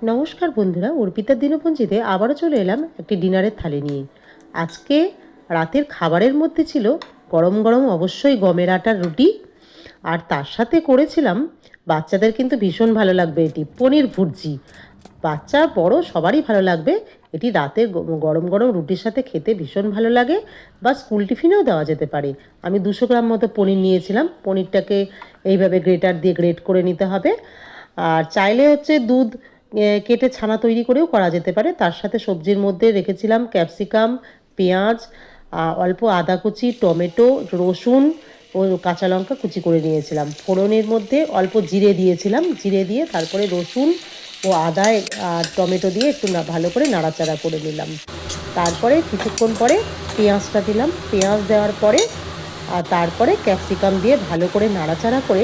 নমস্কার বন্ধুরা, অর্পিতার দিনপঞ্জিতে আবারও চলে এলাম একটি ডিনারের থালি নিয়ে। আজকে রাতের খাবারের মধ্যে ছিল গরম গরম অবশ্যই গমের আটার রুটি, আর তার সাথে করেছিলাম, বাচ্চাদের কিন্তু ভীষণ ভালো লাগবে, এটি পনির ভুর্জি। বাচ্চা বড় সবারই ভালো লাগবে। এটি রাতে গরম গরম রুটির সাথে খেতে ভীষণ ভালো লাগে, বা স্কুল টিফিনেও দেওয়া যেতে পারে। আমি 200 গ্রাম মতো পনির নিয়েছিলাম। পনিরটাকে এইভাবে গ্রেটার দিয়ে গ্রেট করে নিতে হবে। আর চাইলে হচ্ছে দুধ কেটে ছানা তৈরি করেও করা যেতে পারে। তার সাথে সবজির মধ্যে রেখেছিলাম ক্যাপসিকাম, পেঁয়াজ, অল্প আদা কুচি, টমেটো, রসুন ও কাঁচা লঙ্কা কুচি করে নিয়েছিলাম। ফোড়নের মধ্যে অল্প জিরে দিয়েছিলাম, জিরে দিয়ে তারপরে রসুন ও আদা আর টমেটো দিয়ে একটু ভালো করে নাড়াচাড়া করে নিলাম। তারপরে কিছুক্ষণ পরে পেঁয়াজটা দিলাম। পেঁয়াজ দেওয়ার পরে আর তারপরে ক্যাপসিকাম দিয়ে ভালো করে নাড়াচাড়া করে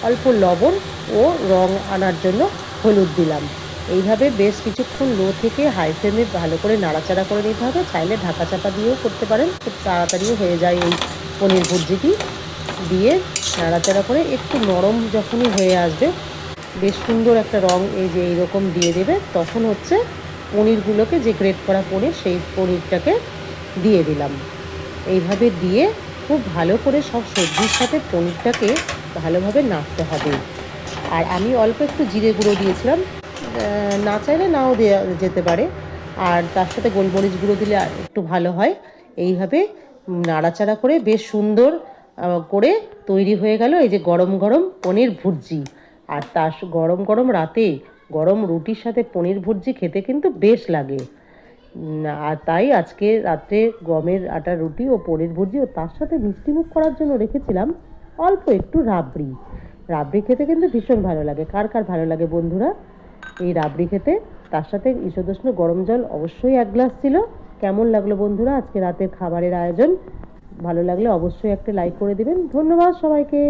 অল্প লবণ ও রং আনার জন্য হলুদ দিলাম। এইভাবে বেশ কিছুক্ষণ লো থেকে হাই ফ্লেমে ভালো করে নাড়াচাড়া করে নিতে হবে। চাইলে ঢাকা চাপা দিয়েও করতে পারেন, খুব তাড়াতাড়িও হয়ে যায় এই পনির ভুর্জিটি। দিয়ে নাড়াচাড়া করে একটু নরম যখনই হয়ে আসবে, বেশ সুন্দর একটা রং এই যে এইরকম দিয়ে দেবে, তখন হচ্ছে পনিরগুলোকে, যে গ্রেট করা পনির, সেই পনিরটাকে দিয়ে দিলাম। এইভাবে দিয়ে খুব ভালো করে সব সবজির সাথে পনিরটাকে ভালোভাবে নাড়তে হবে। আর আমি অল্প একটু জিরে গুঁড়ো দিয়েছিলাম, না চাইলে নাও দেওয়া যেতে পারে। আর তার সাথে গোলমরিচ গুঁড়ো দিলে একটু ভালো হয়। এইভাবে নাড়াচাড়া করে বেশ সুন্দর করে তৈরি হয়ে গেল এই যে গরম গরম পনির ভুর্জি। আর তার গরম গরম রাতে গরম রুটির সাথে পনির ভুর্জি খেতে কিন্তু বেশ লাগে। আর তাই আজকে রাত্রে গমের আটার রুটি ও পনির ভুর্জি, ও তার সাথে মিষ্টিমুখ করার জন্য রেখেছিলাম অল্প একটু রাবড়ি। রাবড়ি খেতে কিন্তু ভীষণ ভালো লাগে। কার কার ভালো লাগে বন্ধুরা এই রাবড়ি খেতে? তার সাথে ঈষদুষ্ণ গরম জল অবশ্যই 1 গ্লাস ছিল। কেমন লাগলো বন্ধুরা আজকে রাতের খাবারের আয়োজন? ভালো লাগলে অবশ্যই একটা লাইক করে দিবেন। ধন্যবাদ সবাইকে।